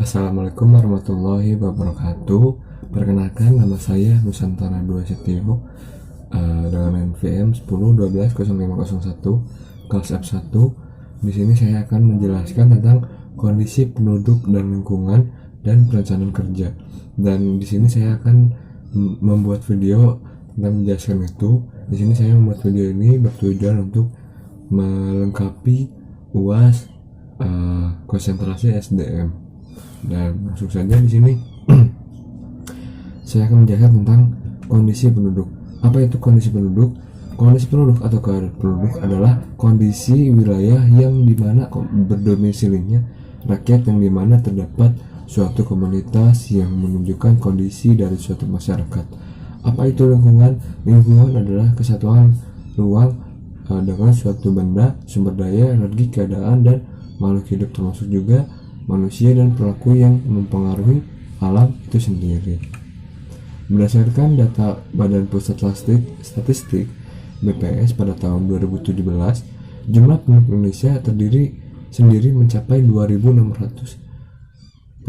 Assalamualaikum warahmatullahi wabarakatuh. Perkenalkan, nama saya Nusantara 2 Setio dengan NVM 10120501 kelas F1. Di sini saya akan menjelaskan tentang kondisi penduduk dan lingkungan dan perencanaan kerja. Dan di sini saya akan membuat video tentang menjelaskan itu. Di sini saya membuat video ini bertujuan untuk melengkapi UAS konsentrasi SDM. Dan langsung saja di sini saya akan menjelaskan tentang kondisi penduduk. Apa itu kondisi penduduk? Kondisi penduduk atau keadaan penduduk adalah kondisi wilayah yang dimana berdomisilinya rakyat, yang dimana terdapat suatu komunitas yang menunjukkan kondisi dari suatu masyarakat. Apa itu lingkungan? Lingkungan adalah kesatuan ruang dengan suatu benda, sumber daya, energi, keadaan, dan makhluk hidup, termasuk juga manusia dan pelaku yang mempengaruhi alam itu sendiri. Berdasarkan data Badan Pusat Statistik BPS pada tahun 2017, jumlah penduduk Indonesia sendiri mencapai 2.641,9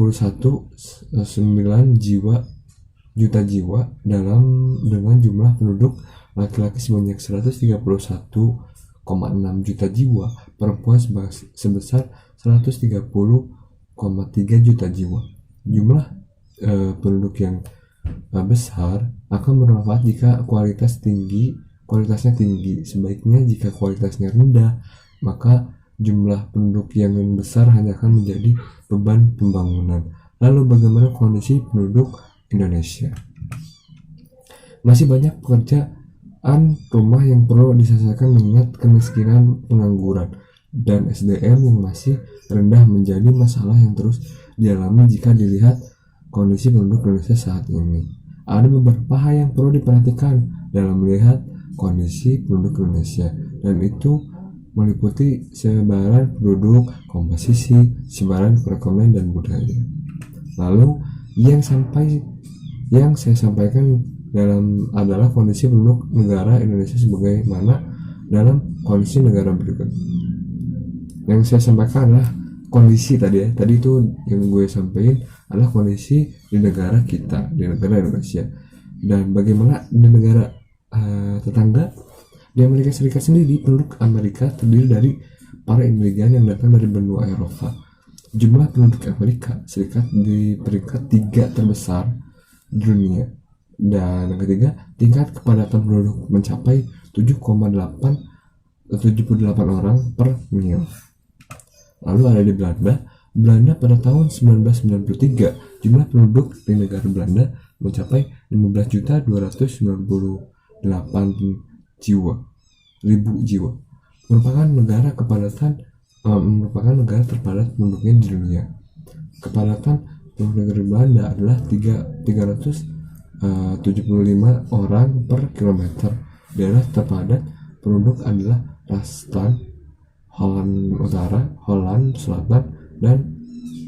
juta jiwa dengan jumlah penduduk laki-laki sebanyak 131,6 juta jiwa, perempuan sebesar 130,3 juta jiwa. Jumlah penduduk yang besar akan bermanfaat jika kualitasnya tinggi. Sebaiknya jika kualitasnya rendah, maka jumlah penduduk yang besar hanya akan menjadi beban pembangunan. Lalu bagaimana kondisi penduduk Indonesia? Masih banyak pekerjaan rumah yang perlu diselesaikan mengingat kemiskinan, pengangguran, dan SDM yang masih rendah menjadi masalah yang terus dialami jika dilihat kondisi penduduk Indonesia saat ini. Ada beberapa hal yang perlu diperhatikan dalam melihat kondisi penduduk Indonesia, dan itu meliputi sebaran penduduk, komposisi, sebaran perekonomian, dan budaya. Lalu yang saya sampaikan adalah kondisi penduduk negara Indonesia sebagaimana dalam kondisi negara berikut. Yang saya sampaikan adalah kondisi tadi itu yang gue sampaikan adalah kondisi di negara kita, di negara Indonesia. Dan bagaimana di negara tetangga, di Amerika Serikat sendiri, penduduk Amerika terdiri dari para imigran yang datang dari benua Eropa. Jumlah penduduk Amerika Serikat di peringkat 3 terbesar di dunia. Dan yang ketiga, tingkat kepadatan penduduk mencapai 78 orang per mil. Lalu ada di Belanda pada tahun 1993, jumlah penduduk di negara Belanda mencapai 15.228.000 jiwa. Merupakan negara terpadat penduduknya di dunia. Kepadatan penduduk negara Belanda adalah 375 orang per kilometer. Daerah terpadat penduduk adalah Randstad, Holland Utara, Holland Selatan, dan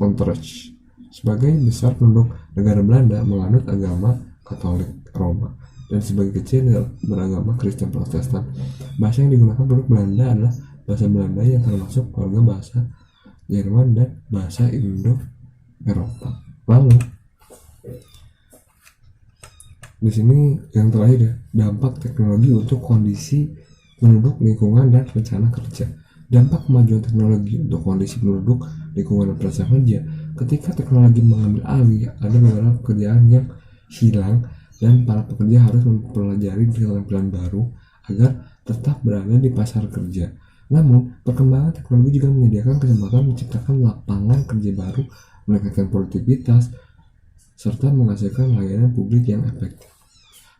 Utrecht. Sebagai besar penduduk negara Belanda menganut agama Katolik Roma, dan sebagai kecil beragama Kristen Protestan. Bahasa yang digunakan penduduk Belanda adalah bahasa Belanda yang termasuk keluarga bahasa Jerman dan bahasa Indo-Eropa. Lalu di sini yang terakhir ya, dampak teknologi untuk kondisi penduduk, lingkungan, dan rencana kerja. Dampak kemajuan teknologi untuk kondisi penduduk, lingkungan, dan perencanaan kerja. Ketika teknologi mengambil alih, ada beberapa pekerjaan yang hilang dan para pekerja harus mempelajari keterampilan baru agar tetap berada di pasar kerja. Namun, perkembangan teknologi juga menyediakan kesempatan menciptakan lapangan kerja baru, meningkatkan produktivitas, serta menghasilkan layanan publik yang efektif.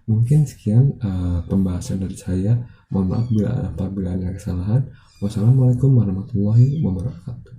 Mungkin sekian pembahasan dari saya. Mohon maaf apabila ada kesalahan. Wassalamualaikum warahmatullahi wabarakatuh.